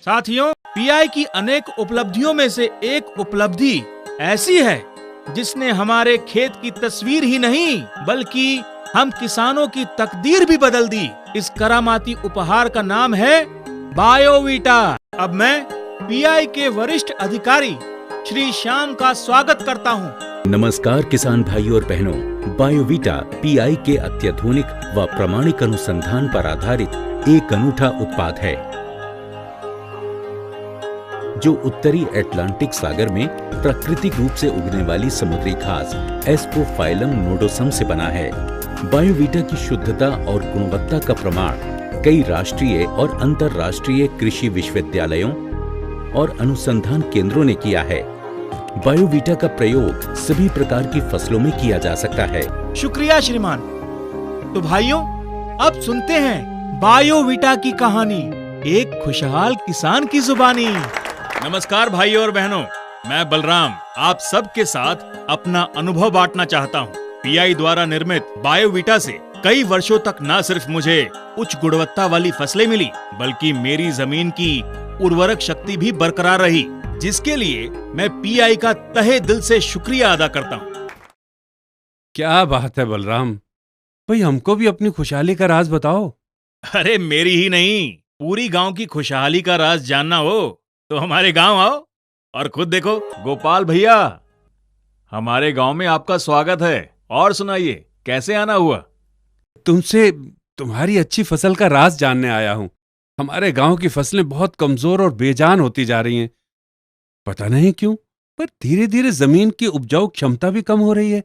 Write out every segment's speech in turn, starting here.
साथियों, पीआई की अनेक उपलब्धियों में से एक उपलब्धि ऐसी है जिसने हमारे खेत की तस्वीर ही नहीं बल्कि हम किसानों की तकदीर भी बदल दी। इस करामाती उपहार का नाम है बायोवीटा। अब मैं पीआई के वरिष्ठ अधिकारी श्री श्याम का स्वागत करता हूं। नमस्कार किसान भाइयों और बहनों, बायोवीटा पीआई के अत्याधुनिक व प्रामाणिक अनुसंधान पर आधारित एक अनूठा उत्पाद है जो उत्तरी अटलांटिक सागर में प्राकृतिक रूप से उगने वाली समुद्री घास एस्पोफाइलम नोडोसम से बना है। बायोवीटा की शुद्धता और गुणवत्ता का प्रमाण कई राष्ट्रीय और अंतर्राष्ट्रीय कृषि विश्वविद्यालयों और अनुसंधान केंद्रों ने किया है। बायोवीटा का प्रयोग सभी प्रकार की फसलों में किया जा सकता है। शुक्रिया श्रीमान। तो भाइयों, अब सुनते हैं बायोवीटा की कहानी, एक खुशहाल किसान की जुबानी। नमस्कार भाइयों और बहनों, मैं बलराम आप सबके साथ अपना अनुभव बांटना चाहता हूँ। पीआई द्वारा निर्मित बायोवीटा से कई वर्षों तक न सिर्फ मुझे उच्च गुणवत्ता वाली फसलें मिली बल्कि मेरी जमीन की उर्वरक शक्ति भी बरकरार रही, जिसके लिए मैं पीआई का तहे दिल से शुक्रिया अदा करता हूँ। क्या बात है बलराम भाई, हमको भी अपनी खुशहाली का राज बताओ। अरे मेरी ही नहीं, पूरी गांव की खुशहाली का राज जानना हो तो हमारे गांव आओ और खुद देखो। गोपाल भैया, हमारे गांव में आपका स्वागत है। और सुनाइए, कैसे आना हुआ? तुमसे तुम्हारी अच्छी फसल का राज जानने आया हूं। हमारे गांव की फसलें बहुत कमजोर और बेजान होती जा रही हैं। पता नहीं क्यों, पर धीरे धीरे जमीन की उपजाऊ क्षमता भी कम हो रही है।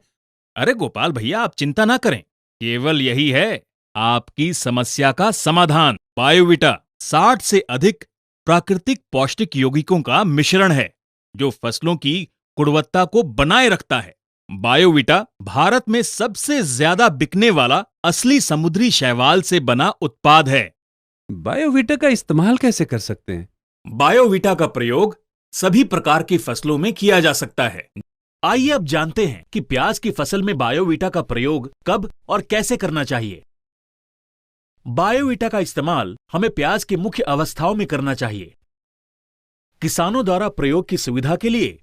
अरे गोपाल भैया, आप चिंता ना करें, केवल यही है आपकी समस्या का समाधान। बायोवीटा 60 से अधिक प्राकृतिक पौष्टिक यौगिकों का मिश्रण है जो फसलों की गुणवत्ता को बनाए रखता है। बायोवीटा भारत में सबसे ज्यादा बिकने वाला असली समुद्री शैवाल से बना उत्पाद है। बायोवीटा का इस्तेमाल कैसे कर सकते हैं? बायोवीटा का प्रयोग सभी प्रकार की फसलों में किया जा सकता है। आइए अब जानते हैं कि प्याज की फसल में बायोवीटा का प्रयोग कब और कैसे करना चाहिए। बायोवीटा का इस्तेमाल हमें प्याज की मुख्य अवस्थाओं में करना चाहिए। किसानों द्वारा प्रयोग की सुविधा के लिए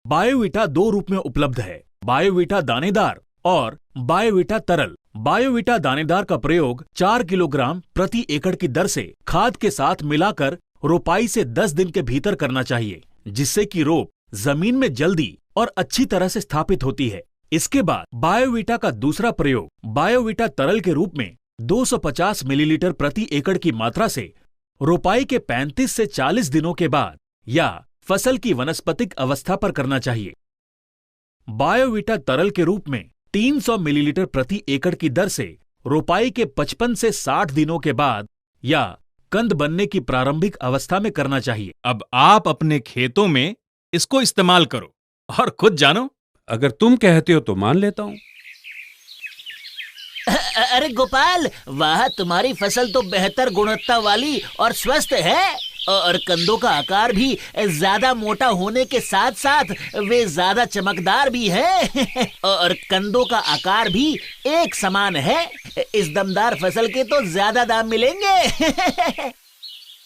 बायोवीटा 2 रूप में उपलब्ध है, बायोवीटा दानेदार और बायोवीटा तरल। बायोवीटा दानेदार का प्रयोग 4 किलोग्राम प्रति एकड़ की दर से खाद के साथ मिलाकर रोपाई से 10 दिन के भीतर करना चाहिए, जिससे कि रोप जमीन में जल्दी और अच्छी तरह से स्थापित होती है। इसके बाद बायोवीटा का दूसरा प्रयोग बायोवीटा तरल के रूप में 250 मिलीलीटर प्रति एकड़ की मात्रा से रोपाई के 35 से 40 दिनों के बाद या फसल की वनस्पतिक अवस्था पर करना चाहिए। बायोवीटा तरल के रूप में 300 मिलीलीटर प्रति एकड़ की दर से रोपाई के 55 से 60 दिनों के बाद या कंद बनने की प्रारंभिक अवस्था में करना चाहिए। अब आप अपने खेतों में इसको इस्तेमाल करो और खुद जानो। अगर तुम कहते हो तो मान लेता हूं। अरे गोपाल, वाह, तुम्हारी फसल तो बेहतर गुणवत्ता वाली और स्वस्थ है और कंदों का आकार भी ज्यादा मोटा होने के साथ साथ वे ज्यादा चमकदार भी है और कंदों का आकार भी एक समान है। इस दमदार फसल के तो ज्यादा दाम मिलेंगे।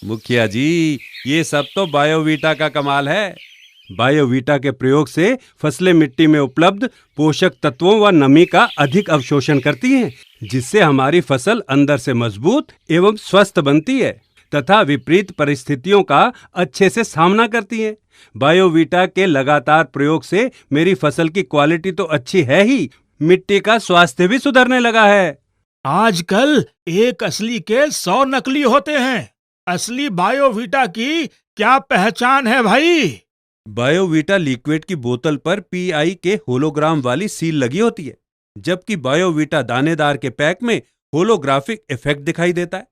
मुखिया जी, ये सब तो बायोवीटा का कमाल है। बायोवीटा के प्रयोग से फसलें मिट्टी में उपलब्ध पोषक तत्वों व नमी का अधिक अवशोषण करती हैं, जिससे हमारी फसल अंदर से मजबूत एवं स्वस्थ बनती है तथा विपरीत परिस्थितियों का अच्छे से सामना करती है। बायोवीटा के लगातार प्रयोग से मेरी फसल की क्वालिटी तो अच्छी है ही, मिट्टी का स्वास्थ्य भी सुधरने लगा है। आजकल एक असली के 100 नकली होते हैं। असली बायोवीटा की क्या पहचान है भाई? बायोवीटा लिक्विड की बोतल पर पीआई के होलोग्राम वाली सील लगी होती है, जबकि बायोवीटा दानेदार के पैक में होलोग्राफिक इफेक्ट दिखाई देता है।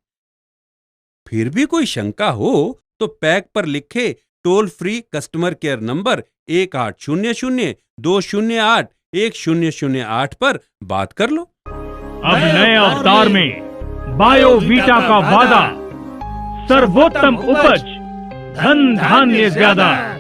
फिर भी कोई शंका हो तो पैक पर लिखे toll free customer care number 1800-208-1008 पर बात कर लो। अब नए अवतार में बायोवीटा का वादा, सर्वोत्तम उपज, धन धान्य ज्यादा।